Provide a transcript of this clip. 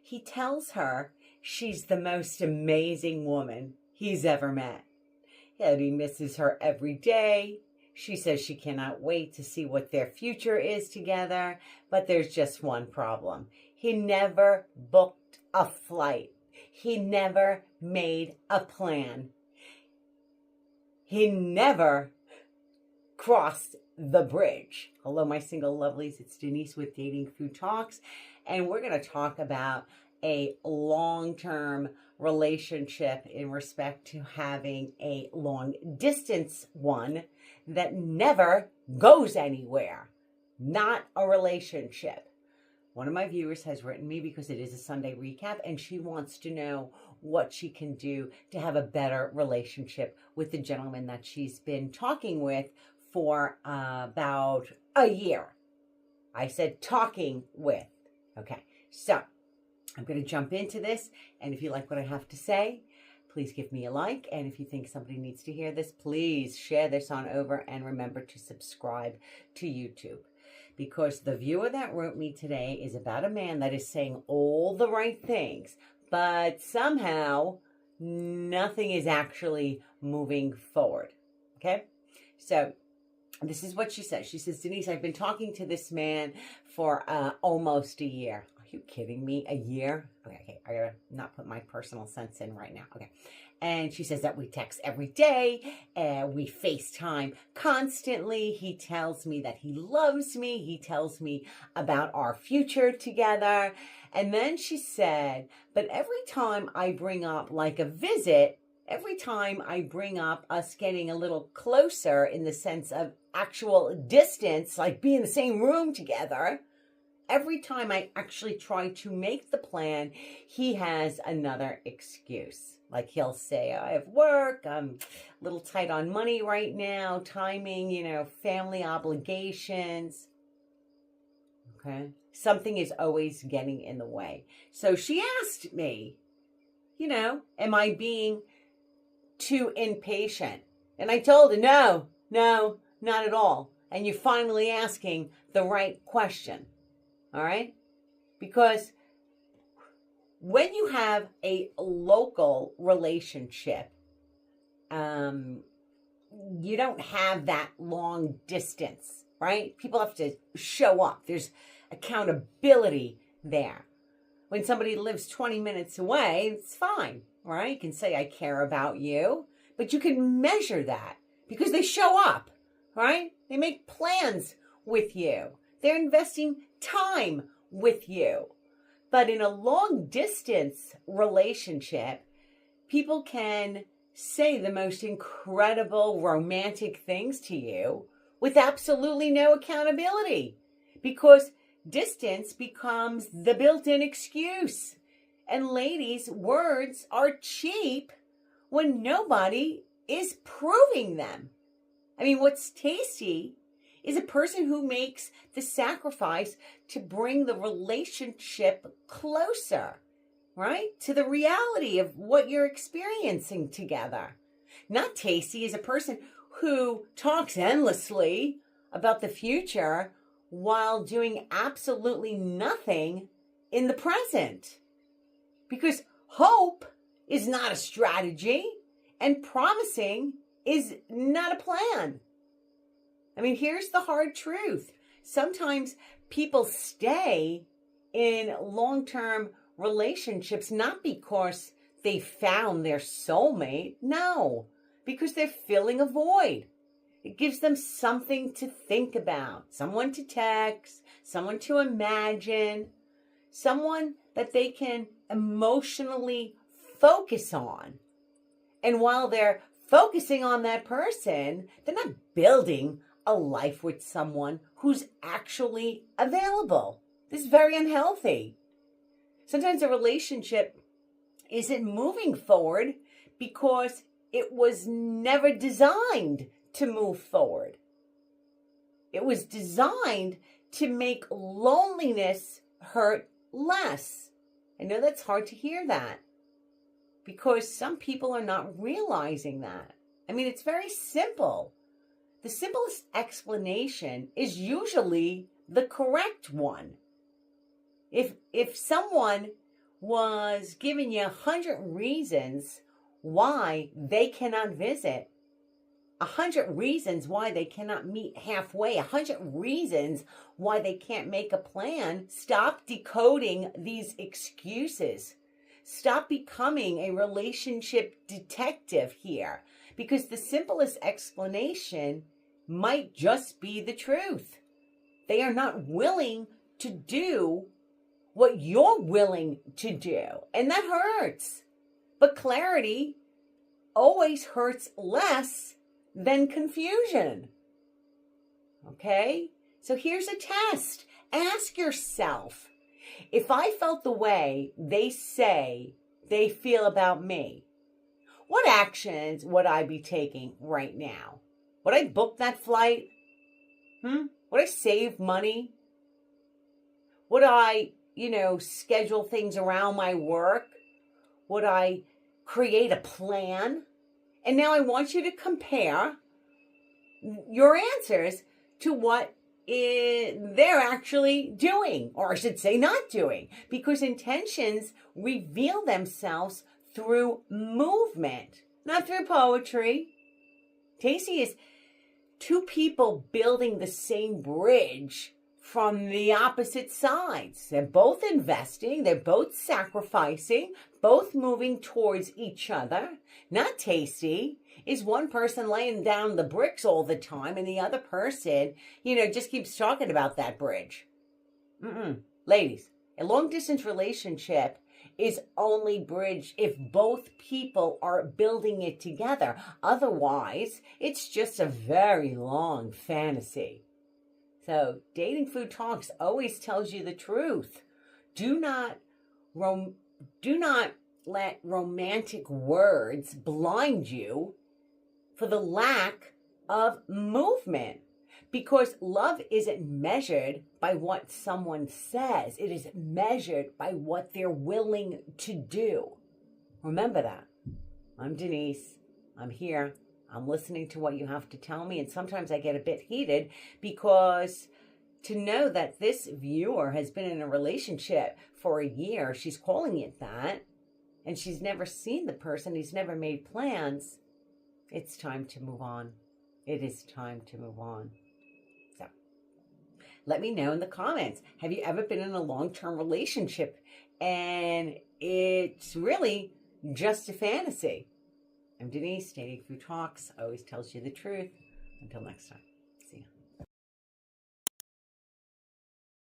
he tells her she's the most amazing woman he's ever met. And he misses her every day. She says she cannot wait to see what their future is together, but there's just one problem. He never booked a flight. He never made a plan. He never crossed the bridge. Hello, my single lovelies. It's Denise with Dating Food Talks, and we're going to talk about a long-term relationship in respect to having a long-distance one that never goes anywhere. Not a relationship. One of my viewers has written me because it is a Sunday recap, and she wants to know what she can do to have a better relationship with the gentleman that she's been talking with for about a year. I said talking with. Okay, so I'm going to jump into this, and if you like what I have to say, please give me a like, and if you think somebody needs to hear this, please share this on over, and remember to subscribe to YouTube. Because the viewer that wrote me today is about a man that is saying all the right things, but somehow nothing is actually moving forward. Okay? So this is what she says. She says, Denise, I've been talking to this man for almost a year. Are you kidding me? A year? Okay, I gotta not put my personal sense in right now. Okay. And she says that we text every day, we FaceTime constantly. He tells me that he loves me. He tells me about our future together. And then she said, but every time I bring up like a visit, every time I bring up us getting a little closer in the sense of actual distance, like be in the same room together, every time I actually try to make the plan, he has another excuse. Like he'll say, I have work, I'm a little tight on money right now, timing, family obligations. Okay. Something is always getting in the way. So she asked me, am I being too impatient? And I told her, no, not at all. And you're finally asking the right question. All right? Because when you have a local relationship, you don't have that long distance, right? People have to show up. There's accountability there. When somebody lives 20 minutes away, it's fine, right? You can say, I care about you, but you can measure that because they show up, right? They make plans with you. They're investing time with you. But in a long distance relationship, people can say the most incredible romantic things to you with absolutely no accountability because distance becomes the built-in excuse. And ladies, words are cheap when nobody is proving them. I mean, what's tasty is a person who makes the sacrifice to bring the relationship closer, right? To the reality of what you're experiencing together. Not tasty is a person who talks endlessly about the future while doing absolutely nothing in the present. Because hope is not a strategy and promising is not a plan. I mean, here's the hard truth. Sometimes people stay in long-term relationships not because they found their soulmate. No, because they're filling a void. It gives them something to think about, someone to text, someone to imagine, someone that they can emotionally focus on. And while they're focusing on that person, they're not building a life with someone who's actually available. This is very unhealthy. Sometimes a relationship isn't moving forward because it was never designed to move forward. It was designed to make loneliness hurt less. I know that's hard to hear that because some people are not realizing that. I mean, it's very simple. The simplest explanation is usually the correct one. If someone was giving you 100 reasons why they cannot visit, 100 reasons why they cannot meet halfway, 100 reasons why they can't make a plan, stop decoding these excuses. Stop becoming a relationship detective here, because the simplest explanation might just be the truth. They are not willing to do what you're willing to do, and that hurts. But clarity always hurts less than confusion. Okay? So here's a test. Ask yourself, if I felt the way they say they feel about me, what actions would I be taking right now? Would I book that flight? Would I save money? Would I, schedule things around my work? Would I create a plan? And now I want you to compare your answers to what they're actually doing, or I should say not doing, because intentions reveal themselves through movement, not through poetry. Tacy is two people building the same bridge from the opposite sides. They're both investing, they're both sacrificing, both moving towards each other. Not Tacy is one person laying down the bricks all the time and the other person, just keeps talking about that bridge. Ladies, a long distance relationship is only bridged if both people are building it together. Otherwise, it's just a very long fantasy. So, Dating Food Talks always tells you the truth. Do not let romantic words blind you for the lack of movement. Because love isn't measured by what someone says. It is measured by what they're willing to do. Remember that. I'm Denise. I'm here. I'm listening to what you have to tell me. And sometimes I get a bit heated because to know that this viewer has been in a relationship for a year, she's calling it that, and she's never seen the person, he's never made plans, it's time to move on. It is time to move on. So, let me know in the comments. Have you ever been in a long-term relationship and it's really just a fantasy? I'm Denise. Dating Food Talks always tells you the truth. Until next time.